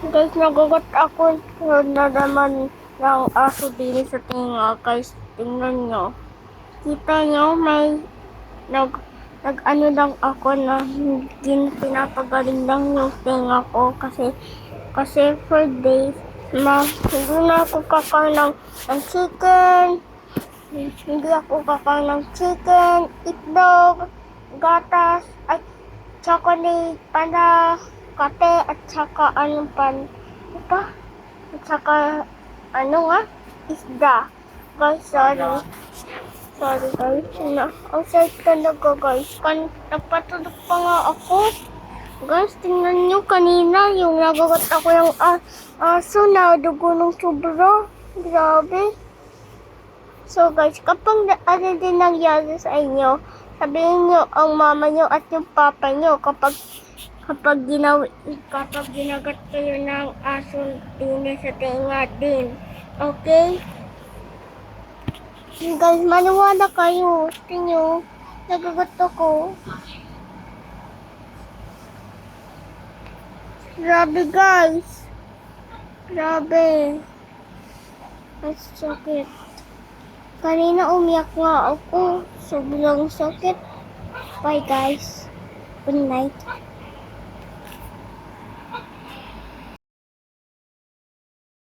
Guys, nagugot ako na naman ng aso din sa tinga. Guys, tingnan nyo. Kita nyo, may nag-ano lang ako na hindi pinapagaling lang yung tinga ko kasi for days, hindi na ako kakain ng chicken, hindi ako kakain ng chicken, itlog, gatas, ay, chocolate, pala, kape, at saka anong ito? At saka, ano nga? Isda. Guys, sorry. Sorry guys. Ang sad talaga guys. Nagpatulog pa nga ako. Guys, tingnan nyo kanina yung nagagat ako yung aso na dugo ng sobra. Grabe. So guys, kapag ano din nangyari sa inyo, sabihin nyo ang mama nyo at yung papa nyo kapag ginagat kayo ng aso din sa tenga din. Okay? Guys, maniwala kayo. Tingnan, nagagat ako. Grabe guys. Grabe. Ang sakit. Kanina umiyak nga ako. Sobrang sakit. Bye guys. Good night.